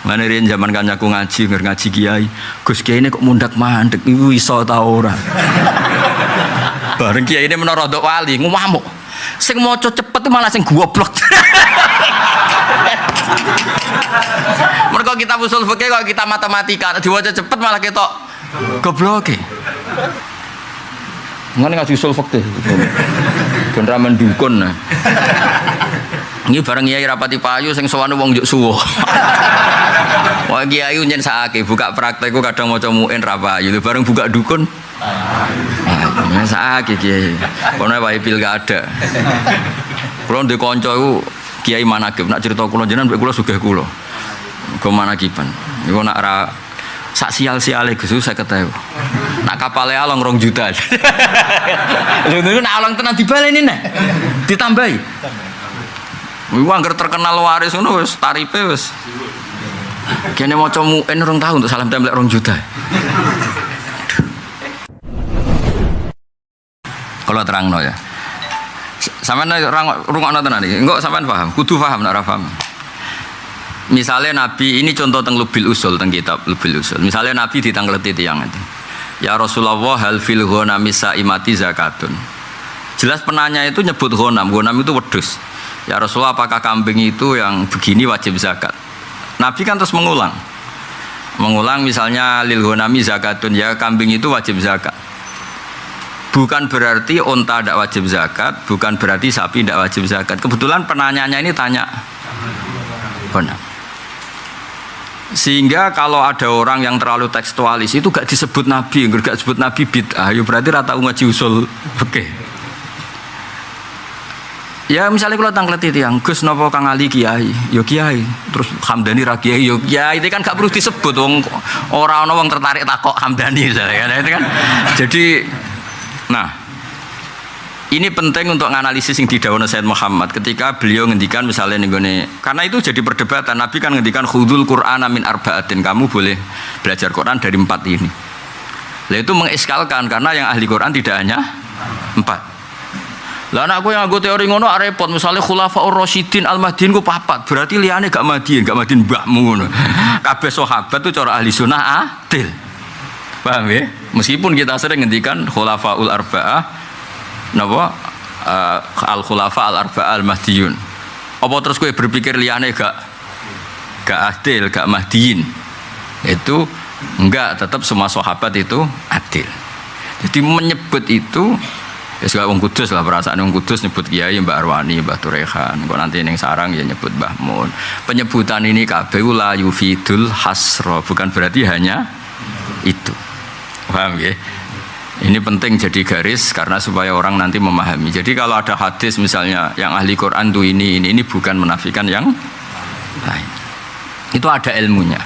Mane riyen zaman kancaku ngaji kiai. Gus kiai ini kok mundak mandek iku iso ta ora. Bareng kiai ini menara ndok wali ngamuk. Sing maca cepet malah sing goblok. Mergo kita usul fikih kok kita matematika diwaca cepet malah ketok gobloke. Ngene ngaji usul fikih. Ben ra mendukun. Ini bareng kiai rapati payu sing sowane wong njuk suwo. Wah kiai nyen sakake buka praktek ku kadang maca muin ra payu bareng buka dukun. Ah, sakake kiai. Kono wae pilkada. Kulo ndek kanca iku kiai manakib nak cerita kula jenengan mek kula sugih kula. Go manakiban. Iku nak ra sak sial-siale Gus 50.000. Nak kapale along 2 juta. Lho niku nak along tenan dibaleni nek. Ditambahi. Iku anggar terkenal waris ngono wis tarife wis. Kene maca muin 2 tahun untuk salam templek 2 juta. Kalau terangno ya. Sampeyan rungokno tenan iki. Engko sampeyan paham, kudu paham nek ora paham. Misale Nabi ini contoh teng Lubil Usul teng kitab Lubil Usul. Misale Nabi ditangleti tiyang itu. Ya Rasulullah hal fil ghanami saimati zakatun. Jelas penanya itu nyebut ghanam itu wedhus. Ya Rasulullah apakah kambing itu yang begini wajib zakat? Nabi kan terus mengulang misalnya lil ghanami zakatun, ya kambing itu wajib zakat. Bukan berarti unta tidak wajib zakat, bukan berarti sapi tidak wajib zakat. Kebetulan penanyanya ini tanya ghanam. Sehingga kalau ada orang yang terlalu tekstualis itu gak disebut Nabi, gak disebut Nabi bid'ah, ya berarti rata ngaji usul fikih. Ya misalnya kalau tangkleti tiyang Gus napa Kang Ali kiai, yo kiai. Terus Hamdani ra kiai, yo kiai. Itu kan gak perlu disebut wong ora ana wong tertarik takok Hamdani misalnya itu kan. Jadi nah ini penting untuk menganalisis yang didhawuhna Sayyid Muhammad ketika beliau ngendikan misalnya nih karena itu jadi perdebatan. Nabi kan ngendikan khudul Qur'ana min arba'atin, kamu boleh belajar Quran dari 4 ini. Lah itu mengiskalkan karena yang ahli Quran tidak hanya 4. Lah anakku yang nggo teori ngono repot, misalnya Khulafaur Rasyidin Al-Mahdiin ku 4, berarti liyane gak Mahdiin mbahmu ngono. Kabeh sahabat tuh cara ahli sunnah adil. Paham ya? Meskipun kita sering ngendikan Khulafaul Arba'ah napa Al-Khulafa Al-Arba'ah Al-Mahdiyun. Apa terus kowe berpikir liyane gak adil, gak Mahdiin? Itu enggak, tetap semua sahabat itu adil. Jadi menyebut itu ya segala wong kudus lah, perasaan wong kudus nyebut kiai Mbak Arwani, Mbah Turehan, kok nanti ning sarang ya nyebut Mbah Mun. Penyebutan ini kabeh la yufidul hasra, bukan berarti hanya itu. Paham ya? Ini penting jadi garis karena supaya orang nanti memahami. Jadi kalau ada hadis misalnya yang ahli Quran tuh ini bukan menafikan yang lain. Itu ada ilmunya.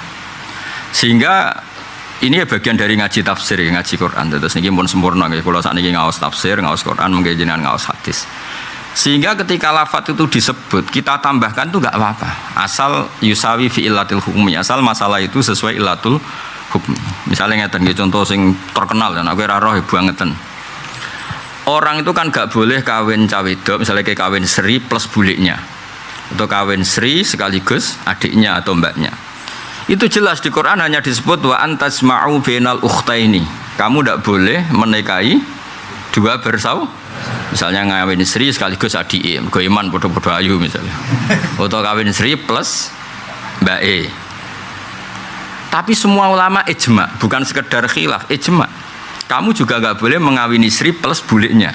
Sehingga ini bagian dari ngaji tafsir, ngaji Quran. Terus niki pun sempurna nggih. Kalau sakniki ngaos tafsir, ngaos Quran, mungkin jenengan ngaos hadis. Sehingga ketika lafadz itu disebut, kita tambahkan itu enggak apa-apa. Asal yusawi fi illatil hukmi, asal masalah itu sesuai illatul hukmi. Misalnya ngeten nggih contoh sing terkenal ya, aku ora roh ngeten. Orang itu kan enggak boleh kawin cah wedok, misalnya kayak kawin Sri plus buliknya. Atau kawin Sri sekaligus adiknya atau mbaknya. Itu jelas di Quran hanya disebut wa antasma'u bainal ukhtaini. Kamu tidak boleh menikahi 2 bersaudara. Misalnya ngawin Sri sekaligus adik, mergo iman padha-padha ayu misalnya. Atau kawin Sri plus Mbak E. Tapi semua ulama ijma, bukan sekedar khilaf, ijma. Kamu juga enggak boleh mengawini Sri plus buliknya.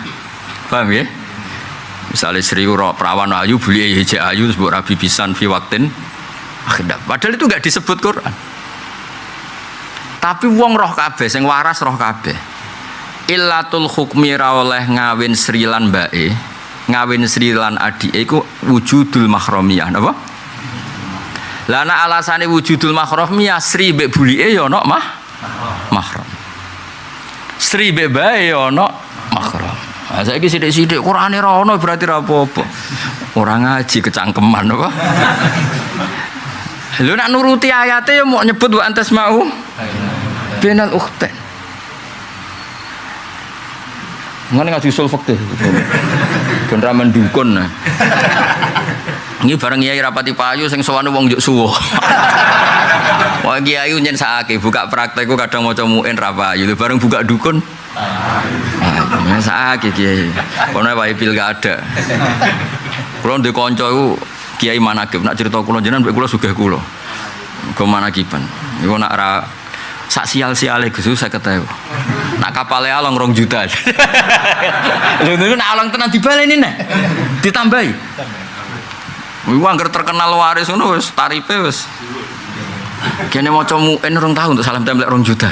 Paham ya? Misalnya Sri ora perawan ayu, bulike hije ayu sebut rabi pisan fi waqtin akhirnya, padahal itu enggak disebut Quran. Tapi wong roh kabeh, sing waras roh kabeh. Illatul hukmi ra oleh ngawin Sri lan mbake, ngawin Sri lan adike iku wujudul mahramiyah, napa? Lah ana alasane wujudul mahramiyah Sri mbek bulike ya ana mahram. Sri mbek bae ya ana mahram. Lah saiki sithik-sithik Qur'ane ra ono berarti ra apa-apa. Ora ngaji kecangkeman apa? Lho nak nuruti ayate ya mau nyebut wa antas mau bainal ukhtain. Ngene ngaji usul fikih. Ben ra mendukun. Ini bareng kiai rapati payu sing sowane wong njuk suwo. Pak Kiai nyen sakake buka praktekku kadang maca muin ra payu bareng buka dukun. Nah, sakake Kiai. Kono wae pilkada. Kulo ndek kanca iku Kiai manakib nak cerita kula jenengan mbek kula sugih kula. Go manakiban. Iku nak ra sak sial-siale Gus 50.000. Nak kapale along 2 juta. Lho niku nak along tenan dibaleni nek. Ditambahi. Iku anggar terkenal waris ngono wis tarife wis. Kene maca muin 2 tahun untuk salam templek 2 juta.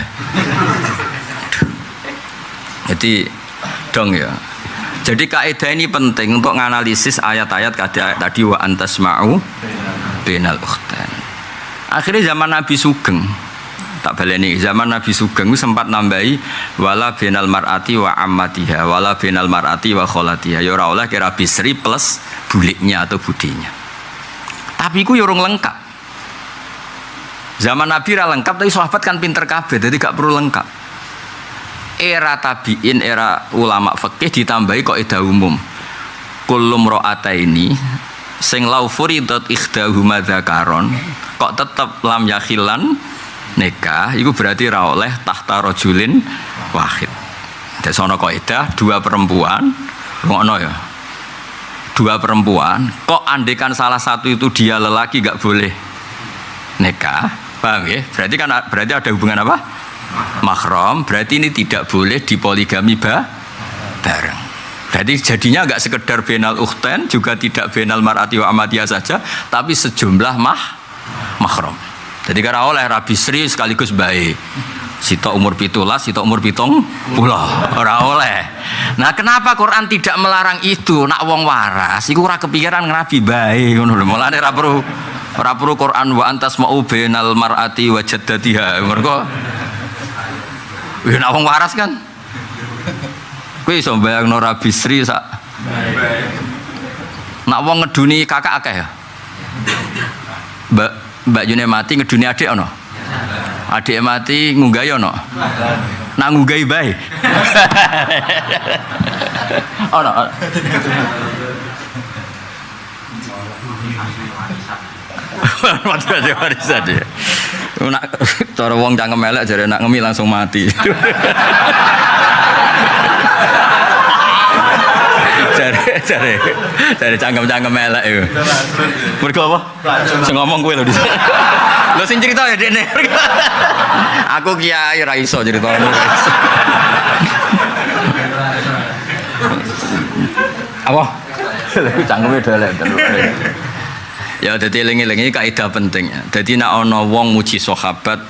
Jadi dong ya. Jadi kaidah ini penting untuk menganalisis ayat-ayat tadi wa antasma'u bainal ukhtain. Akhirnya zaman Nabi Sugeng tak baleni zaman Nabi Sugeng sempat nambahi wala bainal mar'ati wa ammatiha wala bainal mar'ati wa kholatiha ya ora oleh kira bisri plus buliknya atau budinya. Tapi iku ya urung lengkap. Zaman Nabi ra lengkap tapi sahabat kan pinter kabeh jadi gak perlu lengkap. Era tabiin, era ulama fikih ditambahi kaidah umum. Kullum ra'ataini sing lau furidat ikhdahuma dzakaron kok tetep lam yakhilan nikah iku berarti ra oleh tahta rajulin wahid. Dadi ana kaidah 2 perempuan, ngono ya. 2 perempuan, kok andekan salah satu itu dia lelaki enggak boleh nikah, paham ya? Berarti ada hubungan apa? Mahram, berarti ini tidak boleh dipoligami bareng. Berarti jadinya enggak sekedar bainal ukhtain, juga tidak bainal mar'ati wa amatiyah saja, tapi sejumlah mahram. Jadi karena oleh Rabi Sri sekaligus baik. Sitok umur 17, sitok umur 70, ora oleh. Nah, kenapa Quran tidak melarang itu? Nak wong waras, iku ora kepikiran Nabi bae ngono lho. Mulane ora perlu Quran wa antas ma'u bainal mar'ati wa jaddatiha. Mergo nak wong waras kan. Kowe iso bayangno Rabi Sri sak. Nak wong ngeduni kakak akeh ya. Mbak June mati ngeduni adik ono. Adik mati ngunggahi ono. Nak ngunggahi bae. Ono. Mati warisan dia. Nak cara wong cangkem elek jare nak ngemi langsung mati. Cari cangkem-cangkem elek iku. Mergo apa? Sing ngomong kowe lho di sini. Lho sing cerita ya dekne. Aku kiai ra iso critane. Apa? Cangkeme elek terus. Ya dadi eling-eling iki kaidah penting. Dadi nek ana wong muji sahabat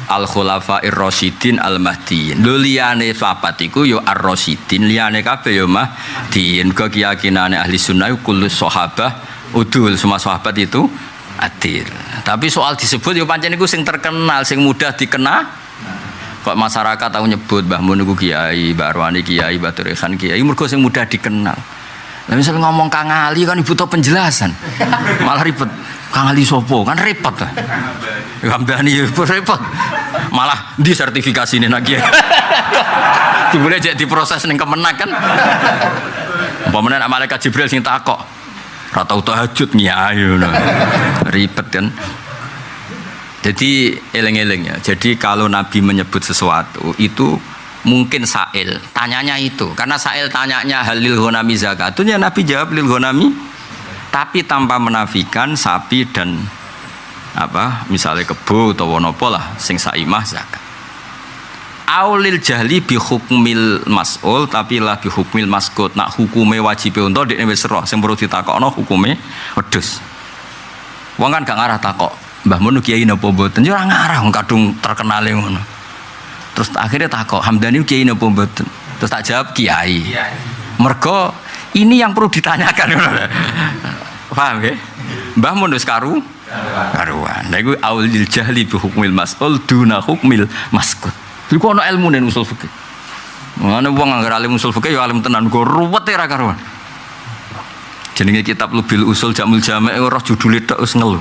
al-khulafa'ir rasyidin al-mahdiyyin. Lho liyane sahabat iku ya ar-rasyidin, liyane kabeh ya mahdiyyin. Keyakinane ahli sunnah kullu sahabah udul, semua sahabat itu adil. Tapi soal disebut ya pancen iku sing terkenal, sing mudah dikenal. Kok masyarakat tahu nyebut Mbah Mun niku kiai, Mbah Arwani kiai, Mbah Turekan kiai, mergo sing mudah dikenal. Lah misal ngomong Kang Ali kan butuh penjelasan. Malah ribet. Kang Ali sopo? Kan repot. Gambani repot. Malah di sertifikasi ini lagi. Dibule jek diproses ning Kemenak kan. Umpamane malaikat Jibril sing takok. Ora tau tahajud nyai ngono. Ribet kan. Jadi eleng-eleng ya. Jadi kalau Nabi menyebut sesuatu itu mungkin sa'il, tanyanya itu. Karena sa'il tanyanya halil ghanami zakatun, ya Nabi jawab lil ghanami, tapi tanpa menafikan sapi dan apa, misalnya kebo atau wonopo lah, sing saimah zakat. Aulil jahli bi hukmil mas'ul, tapi lah bi hukmil maskut. Nak hukume wajib untuk dekne wis roh, sing perlu ditakokno hukume wedhus. Wong kan gak ngarah takok, Mbah Mun kiai napa mboten? Ya ora ngarah wong kadung terkenale ngono. Terus akhirnya takok, Hamdani kiai napa mboten? Terus tak jawab kiai. Mergo ini yang perlu ditanyakan. Paham ya? Mbah Mun wis karuan. Lha iku aulil jahli bi hukmil mas'ul duna hukmil maskut. Iku ana ilmune usul fikih. Mane wong anggere alim usul fikih ya alim tenan, go ruwet ora karuan. Jenenge kitab Lubil Usul Jamul Jami' ora judule tok wis ngelu.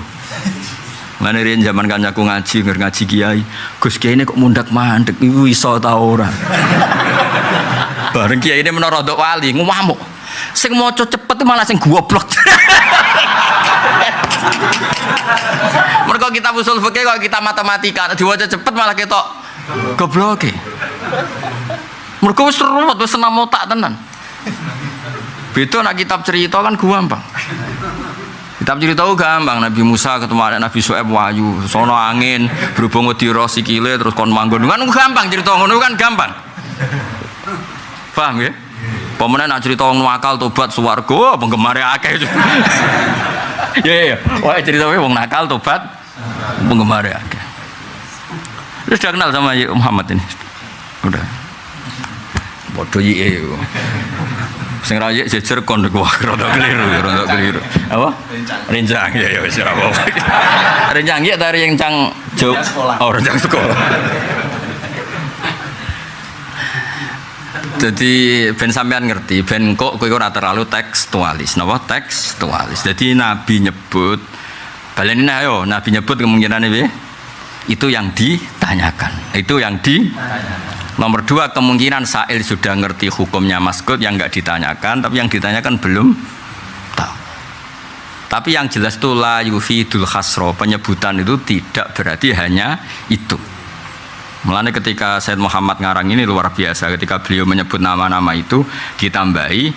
Mane riyen zaman kancaku ngaji kiai, Gus Kiai ini kok mundak mandek iku iso ta ora. Bareng kiai ini menara ndok wali ngamuk. Sing maca cepet malah sing goblok. Mergo mergo kita usul fikih kok kita matematika diwaca cepet malah ketok gobloke. Mergo wis ruwet wis senam otak tenan. Beda nak kitab cerita kan gampang. Kitab cerita gampang, Nabi Musa ketemu Nabi Syuaib wahyu, sono angin, berhubung wedi roh sikile terus kon manggon. Kan gampang cerita ngono kan gampang. Paham ya? Pemene nak cerita wong nakal tobat swarga penggemare akeh. Ya. Wah cerita wong nakal tobat penggemare akeh. Sudah kenal sama Muhammad ini? Udah. Bodoh iki. Sing ra yek jejer kon wah rada keliru. Apa? Rencang ya wis ora apa-apa. Rencang ya dari rencang jog. Oh, rencang sekolah. Jadi ben sampean ngerti, ben kok kowe ora terlalu tekstualis. Napa tekstualis. Jadi Nabi nyebut baleni ayo, Nabi nyebut kemungkinane piye? Itu yang ditanyakan. Itu yang Nomor 2 kemungkinan Sa'il sudah ngerti hukumnya maskut yang enggak ditanyakan, tapi yang ditanyakan belum tahu. Tapi yang jelas itu la yufidul khasro, penyebutan itu tidak berarti hanya itu. Mulanya ketika Said Muhammad ngarang ini luar biasa, ketika beliau menyebut nama-nama itu ditambahi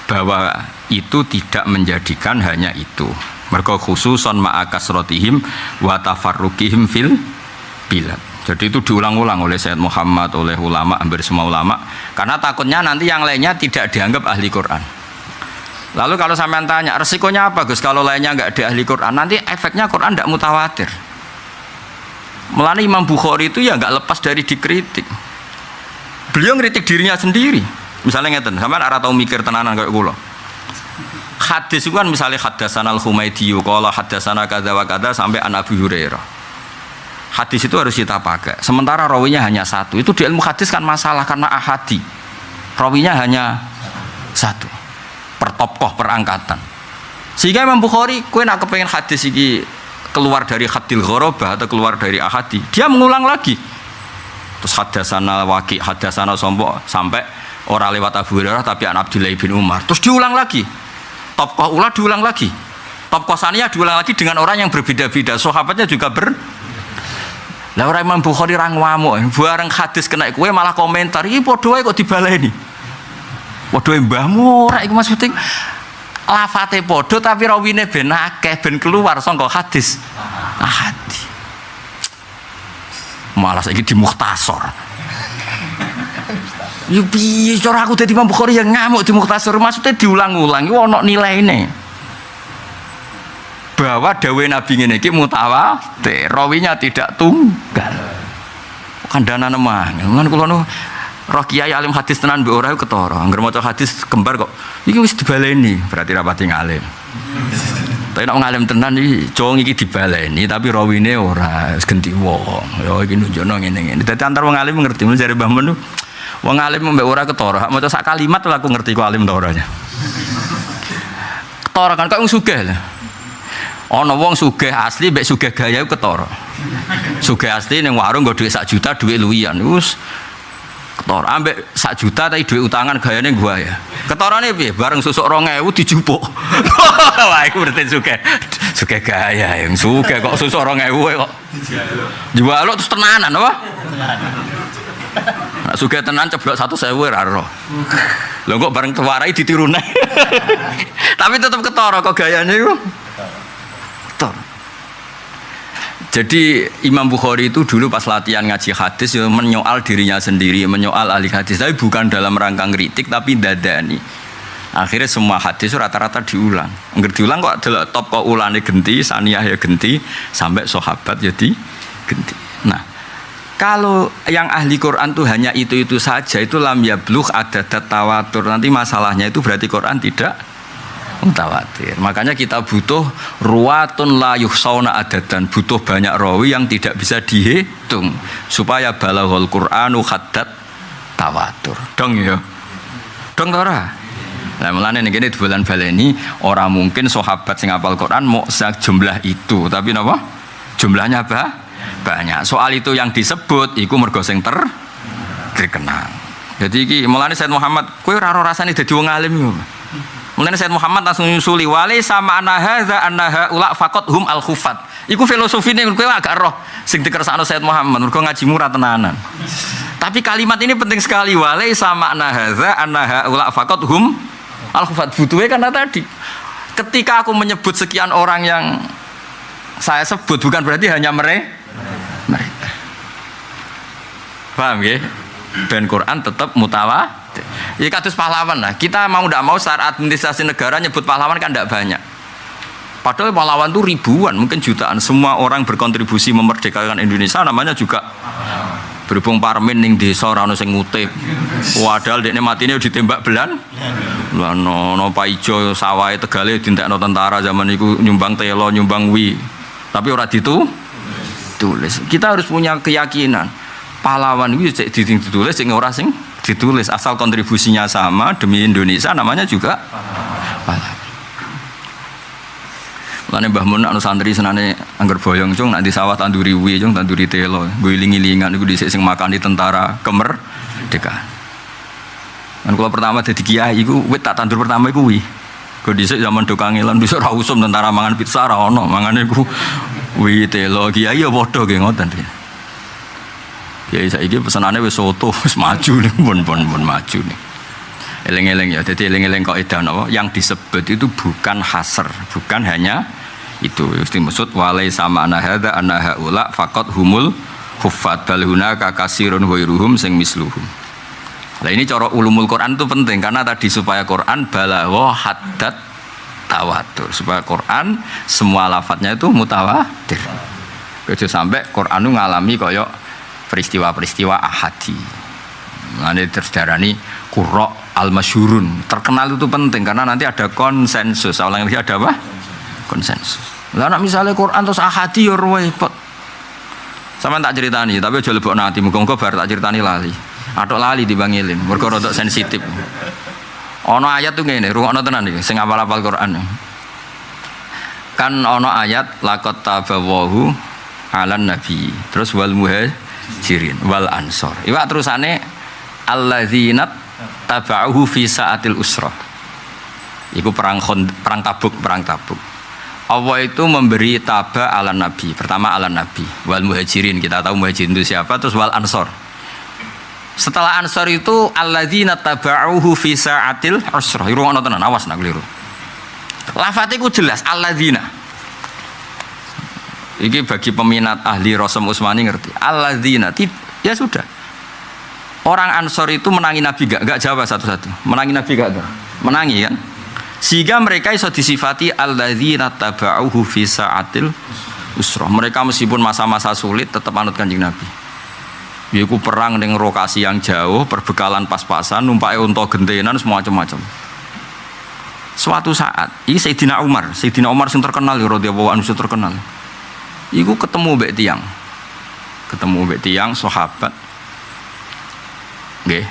bahwa itu tidak menjadikan hanya itu. Mereka khususon ma'akasrotihim wa tafarruqihim fil bilad. Jadi itu diulang-ulang oleh Sayyid Muhammad, oleh ulama, hampir semua ulama. Karena takutnya nanti yang lainnya tidak dianggap ahli Quran. Lalu kalau sampean tanya, resikonya apa Gus kalau lainnya enggak ada ahli Quran? Nanti efeknya Quran tidak mutawatir. Mulanya Imam Bukhari itu ya enggak lepas dari dikritik. Beliau ngeritik dirinya sendiri. Misalnya ngeten, sampean ora tau mikir tenanan kayak kula. Hadis itu kan misalnya haddatsana al-Humaydi qala haddatsana kadza wa kadza sampai an Abi Hurairah. Hadis itu harus kita pakai. Sementara rawinya hanya satu. Itu di ilmu hadis kan masalah karena ahadi. Rawinya hanya satu. Per tokoh, per angkatan. Sehingga Imam Bukhari, kowe nak kepengen hadis ini keluar dari hadil ghorobah atau keluar dari ahadi, dia mengulang lagi. Terus hadasana Waqi, hadasana Sompo sampai orang lewat Abu Hurairah tapi an Abdullah bin Umar. Terus diulang lagi. Tokoh ulah diulang lagi. Tokoh saniyah diulang lagi dengan orang yang berbeda-beda. Sahabatnya juga Lah ora Imam Bukhari ra ngamuk, bareng hadis kena kowe malah komentar, iki padha wae kok dibaleni. Padha mbahmu ora iku maksudnya lafate padha tapi rawine ben akeh ben keluar saka hadis. Ahadi. Malah saiki di mukhtasar. Yo piye cara aku dadi Imam Bukhari yang ngamuk di mukhtasar maksudnya diulang-ulang iku ana nilaine. Bahwa dawe Nabi ngene iki mutawatir, rawinya tidak tunggal. Kandhane mangan. Mun kula nu roh kiai alim hadis tenan mbek ora ketara. Angger maca hadis kembar kok iki wis dibaleni, berarti rapati ngalim. Tapi nek ngalim tenan iki cong iki dibaleni tapi rawine ora wis genti wong. Ya iki nunjukno ngene-ngene. Dadi antar wong alim ngerti mun jare Mbah Mun wong alim mbek ora ketara. Maca sak kalimat lah aku ngerti kok alim ta oranya. Ketara kan kok wong sugih lho. Ana wong sugih asli mbek sugih gaya ketara. Sugih asli ning warung nggo dhuwit 1 juta dhuwit luwian. Wis ketara ambek 1 juta tapi dhuwit utangan gayane gua ya. Ketarane piye? Bareng susuk 2000 dijupuk. Wah, iku berarti sugih. Sugih gaya yang sugih kok susuk 2000 kok. Jual terus tenanan apa? Nek sugih tenan ceblok 100.000 ora ro. Lho kok bareng tewarai ditirune. Tapi tetep ketara kok gayane iku. Jadi Imam Bukhari itu dulu pas latihan ngaji hadis ya menyoal dirinya sendiri, menyoal ahli hadis, tapi bukan dalam rangka ngritik tapi dadani. Akhirnya semua hadis rata-rata diulang. Angger diulang kok top kok ulane genti, saniyah ya genti, sampai sahabat jadi genti. Nah, kalau yang ahli Quran tuh hanya itu saja, itu lam yablugh adadat tawatur. Nanti masalahnya itu berarti Quran tidak mutawatir. Makanya kita butuh ruwatun la yuhsauna adadan, butuh banyak rawi yang tidak bisa dihitung supaya balaghul Qur'anu haddat tawatur. Dong ya. Dong ora. Lah mulane ngene di bulan baleni ora mungkin sahabat sing hafal Quran mau jumlah itu, tapi napa? Jumlahnya banyak. Soal itu yang disebut iku mergo sing terkenal. Jadi iki mulane Said Muhammad kowe ora rasane dadi wong alim yo. Mulane Sayyid Muhammad langsung nyusuli wale sama annaha ula faqat hum al khufat. Iku filosofine kowe agak roh sing dikersakno Sayyid Muhammad mergo ngaji murah tenanan. Tapi kalimat ini penting sekali wale sama annaha ula faqat hum al khufat. Butuhe karena tadi ketika aku menyebut sekian orang yang saya sebut bukan berarti hanya mereka. Paham ya? Ben Quran tetap mutawatir. Ya kados pahlawan lah. Kita mau tidak mau secara administrasi negara nyebut pahlawan kan tidak banyak. Padahal pahlawan itu ribuan, mungkin jutaan. Semua orang berkontribusi memerdekakan Indonesia namanya juga berhubung parmen ning desa ora ono sing ngutip. Padahal dekne matine ditembak belan. Lah no paijo sawahe Tegale dintekno tentara zaman iku nyumbang telo, nyumbang wi. Tapi ora ditulis. Kita harus punya keyakinan pahlawan itu ditulis sing ora sing ditulis asal kontribusinya sama demi Indonesia namanya juga pahlawan. Lane Mbah Mun anu santri senane angger boyong cung nanti sawah tanduri wi cung tanduri telo guling-gilingan niku dhisik sing makani tentara kemerdekaan. Kan kula pertama dadi kiai iku wit tak tandur pertama iku wi. Kok dhisik zaman do kangelan dhisik ora usum tentara mangan pizza ora ono, mangane iku wi telo kiai ya padha ge ngoten. Kiai saiki pesenane wis soto, wis maju nih, pun maju nih. Eleng-eleng ya, jadi eleng-eleng kok edan apa? Yang disebut itu bukan hasr, bukan hanya itu. Mesti maksud walai sama annaha ula faqat humul huffat bal hunaka kasirun ghairuhum sing misluhum. Nah ini cara ulumul Quran itu penting karena tadi supaya Quran balagha haddad tawatur, supaya Quran semua lafadznya itu mutawatir. Ojo sampai Quran itu ngalami koyok peristiwa-peristiwa ahadi. Nanti terdarani qurra al-masyhurun. Terkenal itu penting karena nanti ada konsensus. Awalnya ada apa? Konsensus. Lah nek misale Quran terus ahadi ya repot. Sama tak ceritani, tapi aja lebokno ati muga-muga bar tak ceritani lali. Atok lali dibangilin, mergo rada sensitif. Ana ayat tuh ngene, rungokno tenan iki sing apal-apal Quran. Kan ana ayat laqad tabawahu 'alan nabi. Terus wal muhajirin wal ansor. Iwak terusane alladzina taba'uhu fi sa'atil usrah. Iku perang Tabuk. Allah itu memberi taba ala nabi. Pertama ala nabi, wal muhajirin kita tahu muhajirin itu siapa, terus wal ansor. Setelah ansor itu alladzina taba'uhu fi sa'atil usrah. Irungono tenan, awas nak keliru. Lafate ku jelas alladzina. Iki bagi peminat ahli Rasul Utsmani ngerti. Alladzina ya sudah. Orang ansor itu menangi nabi gak jawab satu-satu. Menangi nabi gak? Menangi kan? Sehingga mereka iso disifati alladzina taba'uhu fi sa'atil usrah. Mereka meskipun masa-masa sulit tetap anut Kanjeng Nabi. Yaiku perang ning lokasi yang jauh, perbekalan pas-pasan, numpake unta gentenan semua macam-macam. Suatu saat, ini Sayyidina Umar sing terkenal ya radhiyallahu anhu terkenal. Iku ketemu mbek tiyang sahabat. Nggih.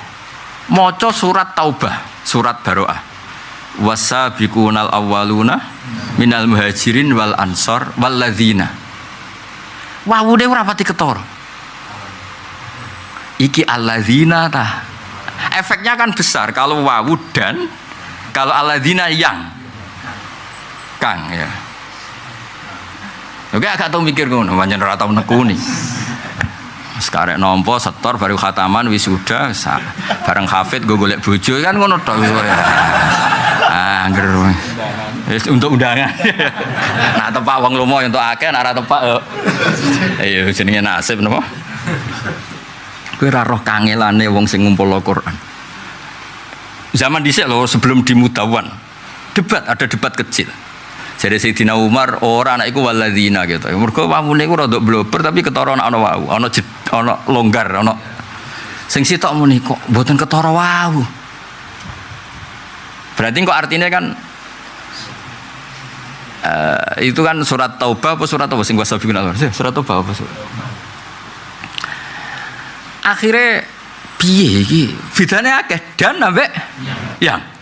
Maca surat Taubah, surat Baroah. Wasabiqunal awwaluna minal muhajirin wal ansor wal ladzina. Wawude ora pati ketara. Iki alladzina tah. Efeknya kan besar kalau wawu dan kalau alladzina yang kang ya. Oke agak tau mikir ngono, pancen ora tau nekuni. Sekarek nompo setor baru khataman wisuda bareng hafid go golek bojo kan ngono tok wis ora. Angger wis untuk undangan. Nah tepak wong lomo entuk akeh nek ora tepak yo. Ayo jenenge nasib napa? Kowe ora roh kangelane wong sing ngumpulno Quran. Zaman dhisik lho sebelum di Mudawan. Ada debat kecil. Jadi Sayyidina Umar ora anak iku waladzina gitu. Mergo wawune iku rada blober tapi ketara ana wawu, ana longgar, ana sing sitok muni kok mboten ketara wawu. Berarti kok artinya kan itu kan surat Taubah apa surat apa sing wasabiqun al surat Taubah apa surat? Akhirnya piye iki? Bedane akeh dan ambek yang.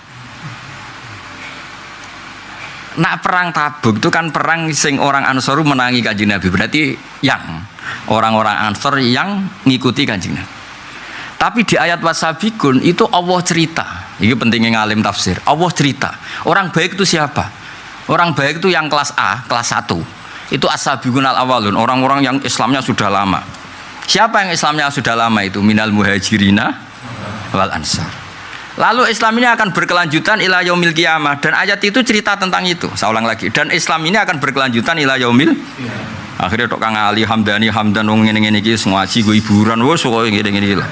Nak perang Tabuk itu kan perang sing orang Ansor menangi Kanjeng Nabi. Berarti yang orang-orang Ansor yang ngikuti Kanjeng Nabi. Tapi di ayat wasabiqun itu Allah cerita Ini pentingnya ngalim tafsir. Allah cerita. Orang baik itu siapa? Orang baik itu yang kelas A, kelas 1. Itu as-sabiqun al-awwalun, orang-orang yang Islamnya sudah lama. Siapa yang Islamnya sudah lama itu? Minal muhajirina wal ansar. Lalu Islam ini akan berkelanjutan ila yaumil qiyamah, dan ayat itu cerita tentang itu. Saya ulang lagi. Dan Islam ini akan berkelanjutan ila yaumil. Akhirnya tok Kang Ali Hamdani Hamdan wong ngene-ngene iki ngaji go hiburan wis kok ngene-ngene iki lho.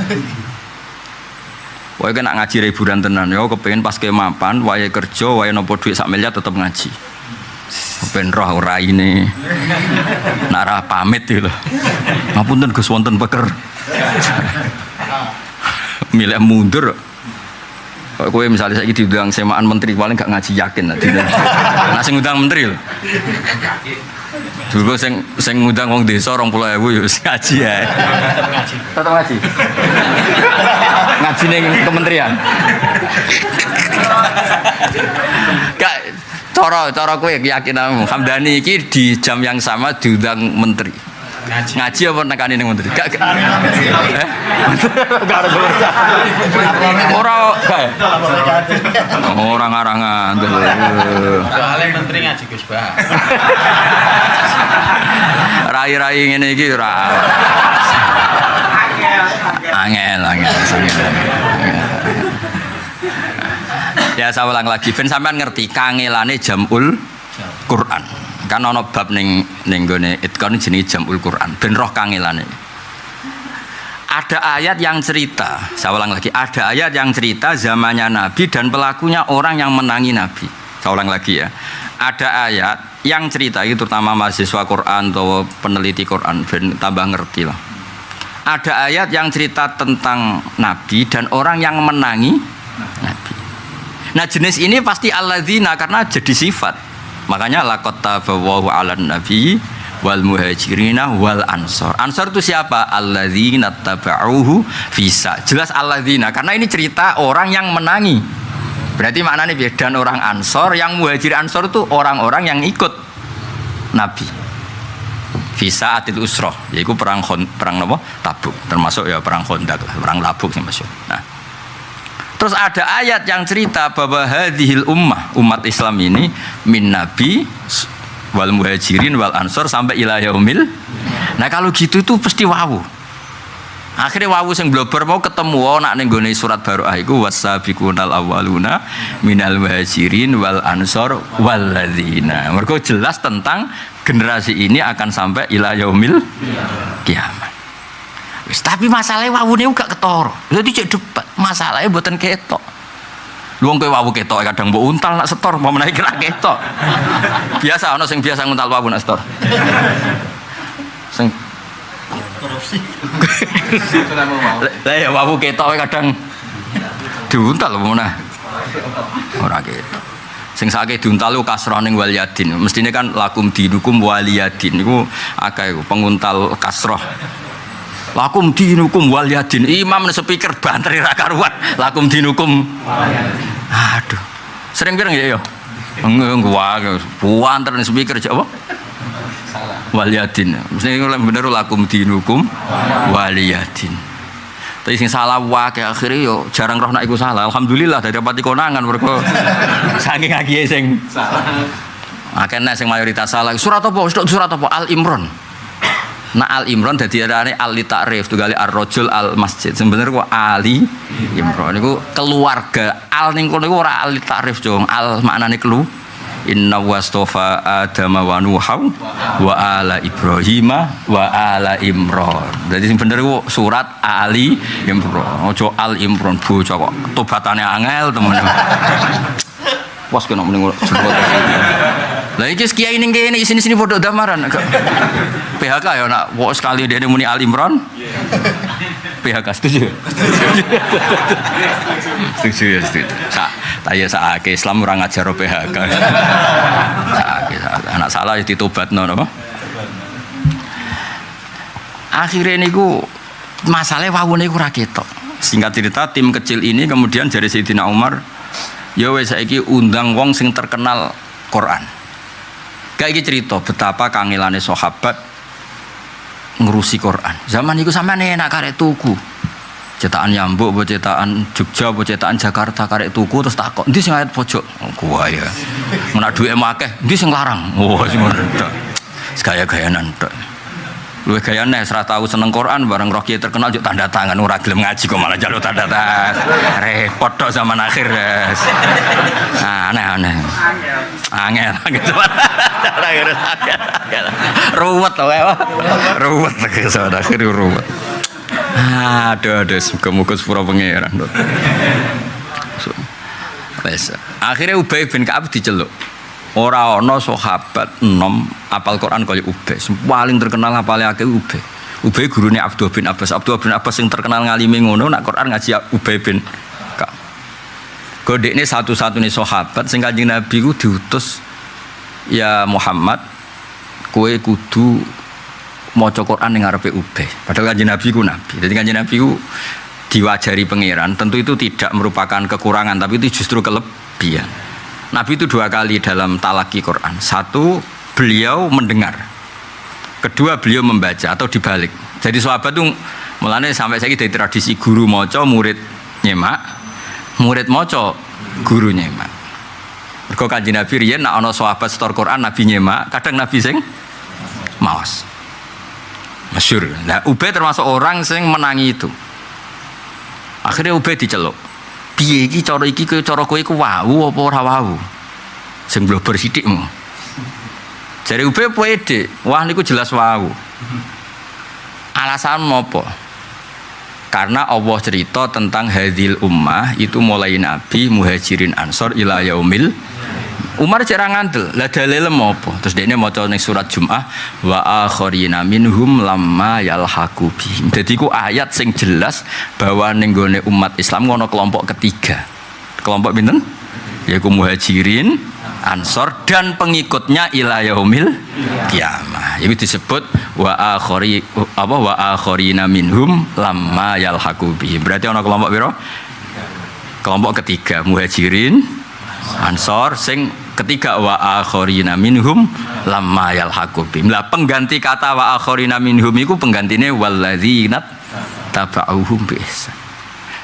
Wae kena ngaji hiburan tenan ya kepengin pas ke mapan wae kerja wae nopo dhuwit sak miliar tetep ngaji. Ben roh ora ini. Nak ra pamit iki lho. Ngapunten Gus wonten peker. Milih mundur. Kowe misalnya saiki diundang semaan menteri paling gak ngaji yakin nanti. Nah sing ngundang menteri lho. Dulu sing ngundang wong desa 20.000 yo ngaji ae. Tetep ngaji. Ngaji ning kementerian. Kak cara kowe keyakinanmu Hamdani iki di jam yang sama diundang menteri. Ngaji apa nekani ning menteri? Gak. Orang arangan. Soale menteri ngaji Gus Bah. Rai-rai ngene iki ora. Angel. Ya saya ulang lagi, ben sampean ngerti kangelane jamul Quran. Kan ana bab ning gone itqan jenenge jamul Quran. Ben roh kangelane. Ada ayat yang cerita, saya ulang lagi, ada ayat yang cerita zamannya Nabi dan pelakunya orang yang menangi Nabi. Saya ulang lagi ya. Ada ayat yang cerita itu terutama mahasiswa Quran atau peneliti Quran ben tambah ngerti lah. Ada ayat yang cerita tentang Nabi dan orang yang menangi Nabi. Nah jenis ini pasti alladzina karena jadi sifat. Makanya laqad tabawu 'alan nabi wal muhajirina wal ansor. Ansor itu siapa? Alladzina tabauhu fisa. Jelas alladzina karena ini cerita orang yang menangi. Berarti maknanya dan orang ansor, yang muhajir ansor itu orang-orang yang ikut Nabi. Fisa atil usroh, yaitu perang apa? Tabuk, termasuk ya perang Khandaq, perang Tabuk sih masuk. Nah, terus ada ayat yang cerita bahwa hadhil umat Islam ini min Nabi wal muhajirin wal ansor sampai ila yaumil. Nah kalau gitu itu pasti wawu. Akhirnya wawu sing blober mau ketemu nak ning gone surat Baroah iku wasabiqunal awwaluna minal muhajirin wal ansor walladzina. Mergo jelas tentang generasi ini akan sampai ila yaumil kiamat. Wis tapi masalahnya wawune gak ketara. Dadi cek debat, masalahnya mboten ketok. Luang kowe wawu ketok kadang mbok untal nak setor mau menaik kira ketok. Biasa ana sing biasa nguntal wawu nak setor. Sing korupsi. Lah ya wawu ketok kadang diuntal apa meneh. Ora ketok. Sing sakake diuntal ku kasroning wal yadin. Mestine kan lakum dinukum waliyadin niku akeh penguntal kasroh. Lakum dinukum wal yadin. Imam ne speaker banteri ra karuan. Lakum dinukum. Aduh. Sering pirang ya yo. Enggak buanter ne speaker apa? Salah. Waliyadin. Mesti bener lakum dinukum waliyadin. Tapi sing salah wae akhire yo jarang roh nak iku salah. Alhamdulillah dari pati konangan mergo saking agihe sing salah. Akeh sing mayoritas salah. Surat apa? Surat apa? Al Imran. Nah Al Imran dadi arane al ta'rif tugale ar-rajul al masjid. Sebenarnya kok Ali Imran niku keluarga. Al ning kono iku ora al ta'rif, Jong. Al maknane kelu. Inna wastofa Adama wa Nuha wa ala Ibrahima wa ala Imran. Jadi bener ku surat Ali Imran. Ojo Al Imran bocah kok tobatane angel temen. Wes kena mending sebut. Lah iki kiai ning kene sini padha damaran. PHK ya nak kok sekali dene muni Al Imran. PHK setuju. Setuju. Saya saake Islam ora ngajar PHK. Saake anak salah ya ditobatno napa? Akhire niku masalahe wawune iku ora ketok. Singkat cerita tim kecil ini kemudian dari Sayyidina Umar, ya wis saiki undang wong sing terkenal Quran. Kayak iki cerita betapa kangelane sahabat ngurusi Quran. Zaman iku sampeyan enak karek tuku. Cetakan Nyambuk, apa cetakan Jogja, apa cetakan Jakarta karek tuku terus takok, "Endi sing ayat pojok?" Oh, gua ya. Menak duwe akeh, "Endi sing larang?" Oh, sing ngono tok. Gaya-gayanan tok. Luwih gayane ora tau seneng Quran bareng roh kiai terkenal juk tanda tangan ora gelem ngaji kok malah njaluk tanda tangan. Repot tok zaman akhir, guys. Aneh-aneh. Angel gitu. Ruwet to wae. Ruwet zaman akhir ruwet. Aduh, muga-muga sepura pangeran. Wes, akhirnya Ubay bin Ka'ab diceluk. Ora ana sahabat enom apal Quran kaya Ubay. Paling terkenal apale akeh Ubay. Ubay gurune Abdullah bin Abbas. Abdullah bin Abbas sing terkenal ngalime ngono nak Quran ngaji Ubay bin Ka'ab. Godekne satu-satunya sahabat sing Kanjeng Nabi ku diutus, "Ya Muhammad, kowe kudu maca Quran ning ngarepe Ubay." Padahal Kanjeng Nabi ku nabi. Jadi Kanjeng Nabi ku diwajari pangeran, tentu itu tidak merupakan kekurangan, tapi itu justru kelebihan. Nabi itu 2 kali dalam talaki Quran. 1, beliau mendengar. Kedua, beliau membaca atau dibalik. Jadi sahabat itu mulane sampai saiki dari tradisi guru maca, murid nyemak, murid maca, guru nyemak. Mergo Kanjeng Nabi riyen nek ana sahabat setor Quran Nabi nyemak, kadang Nabi sing maos. Masyhur. Nah, Ubay termasuk orang sing menangi itu. Akhirnya Ubay diceluk. Piye iki cara iki cara kowe iku wau apa ora wau? Sing blober sithikmu. Jare Ubay pede, wah niku jelas wau. Alasan apa? Karena Allah cerita tentang hadil ummah itu mulai Nabi, Muhajirin, Ansor ila yaumil. Umar jarang ngandel, lah dalile apa? Terus dekne maca ning surat Jumat wa akharina minhum lamma yalhaqu bihim. Dadi ku ayat sing jelas bahwa ning gone umat Islam ngono kelompok ketiga. Kelompok pinten? Yaiku Muhajirin, Ansor dan pengikutnya ila yaumil kiamah. Itu disebut wa akharina minhum lamma yalhaqu bihim. Berarti ana kelompok pira? Kelompok ketiga, Muhajirin, Ansor, sing ketiga wa akharina minhum lamma yalhaqu bihim. Lah pengganti kata wa akharina minhum iku penggantine walladzina tabauhum biihsan.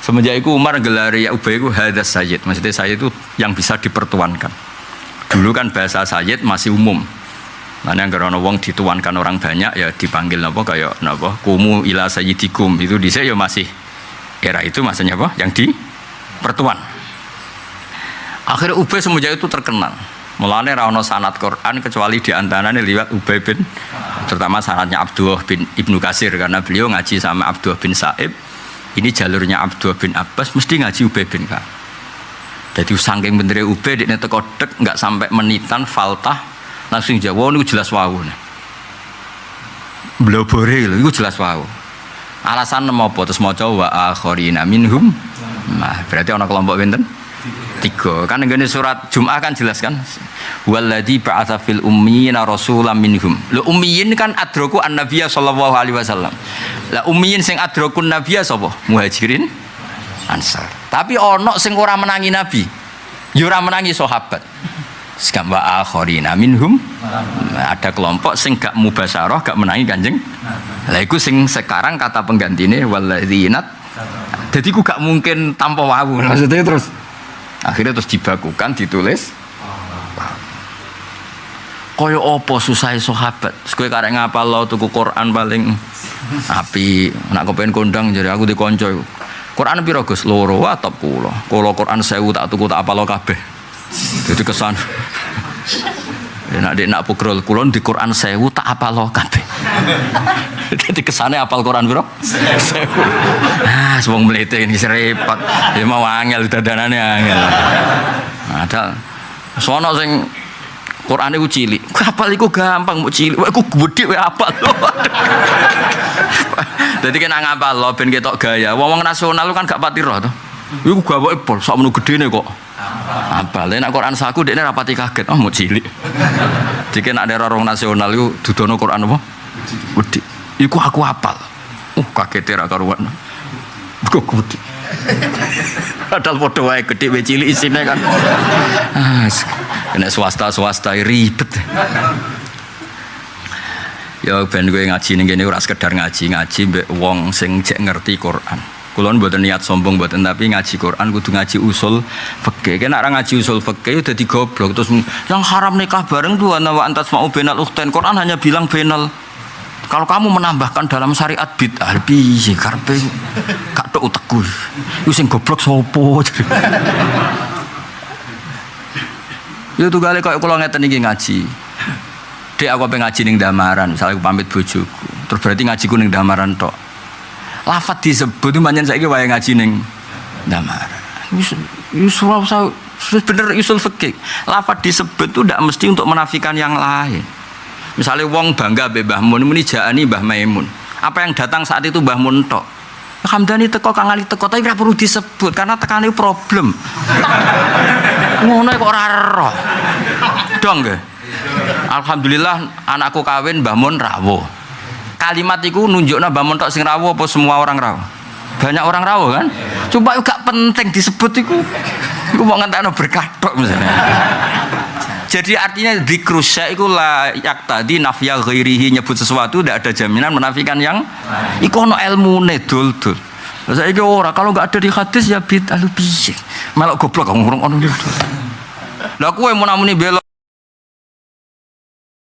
Semenjak itu Umar gelari Ubay itu hadas sayyid. Maksudnya sayyid itu yang bisa dipertuankan. Dulu kan bahasa sayyid masih umum. Mana yang karena wong dituankan orang banyak ya dipanggil apa kayak apa kumu ila sayyidikum itu dhisik ya masih era itu maksudnya apa yang dipertuan. Akhirnya Ubay semenjak itu terkenal. Mulane ra ono sanad Quran kecuali di antaranya liwat Ubay bin, terutama sanadnya Abdullah bin Ibnu Katsir karena beliau ngaji sama Abdullah bin Sa'ib. Ini jalurnya Abdullah bin Abbas mesti ngaji Ubay bin Ka'ab. Jadi saking bener Ubay dekne teko dek enggak sampai menitan faltah langsung jawab niku jelas wau. Blobore lho iku jelas wau. Alasan apa terus maca wa akharina minhum. Nah, berarti ana kelompok pinten? 3. Kan ngene surat Jumat kan jelas kan. Walladzi ba'atsa fil ummiyina rasulam minhum. Lho ummiyin kan adraku an-nabiyya sallallahu alaihi wasallam. Lah ummiyin sing adrakun nabiyya sapa? Muhajirin, Ansar. Tapi ana sing ora menangi nabi. Ya ora menangi sahabat. Sekam wa akharina minhum. Ada kelompok sing gak mubasyarah, gak menangi Kanjeng. Lah iku sing sekarang kata penggantine walladzina. Jadi ku gak mungkin tanpa wau. Maksudnya terus akhirnya terus dibakukan ditulis kaya apa susah sahabat kowe karek ngapal lo tuku Quran paling api nak kepen kondang jadi aku dikonco Quran piro Gus loro atau kula Quran 1000 tak tuku tak apal lo kabeh jadi kesan nak pukrol kulon di Quran 1000 tak apal lo kabeh jadi kesane apal Quran piro 1000 wong mlete ini repot ya mau angel dadanane angel ada sono sing Quran iku cilik apal iku gampang mau cilik wae iku gedhe wae apal dadi kena ngapal lo ben ketok gaya wong nasional kan gak pati roh to iku gaweke pol sak menu gedene kok apal nek Quran saku dekne rapati kaget oh mau cilik dike nek ada orang nasional iku dudono Quran apa gedhe iku aku apal kaget ra karuan kok gedhe padahal padha wae gedhe wae cilik isine kan kena swasta ribet ya ben kowe ngaji ning kene ora sekedar ngaji mbek wong sing jek ngerti Quran Kulon mboten niat sombong mboten, tapi ngaji Quran kudu ngaji usul fikih. Kena ora ngaji usul fikih udah digoblok terus yang haram nikah bareng tuh wa antas mau benal ukhtain. Quran hanya bilang benal. Kalau kamu menambahkan dalam syariat bid'ah piye karepe gak tok utekku. Iku sing goblok sapa? Yo tunggale koyo kula ngeten iki ngaji. Dek aku pengen ngaji ning Damaran, misalnya aku pamit bojoku. Terus berarti ngajiku ning Damaran tok. Lafat disebut itu banyak saiki wae ngaji ning Damaran. Bener usul fikih. Lafat disebut itu tidak mesti untuk menafikan yang lain. Misalnya wong bangga be Mbah Mun muni jaani Mbah Maimun. Apa yang datang saat itu Mbah Mun tok. Hamdani teko Kang Ali teko tapi ora perlu disebut karena tekane problem. Ngono kok ora ero. Dong nggih. Alhamdulillah anakku kawin Mbah Mun rawuh. Kalimat itu nunjukna Mbah Mun tok sing rawuh apa semua orang rawuh? Banyak orang rawuh kan? Coba gak penting disebut iku. Iku mau ngentekno berkah tok misalnya. Jadi artinya dzikrusya iku layak tadi nafya ghairihi, nyebut sesuatu tidak ada jaminan menafikan yang iku ono ilmune dul-dul. Lah saiki ora, kalau enggak ada di hadis ya bid'ah piye. Melok goblok ngurung ono. Lah kowe mun namuni bela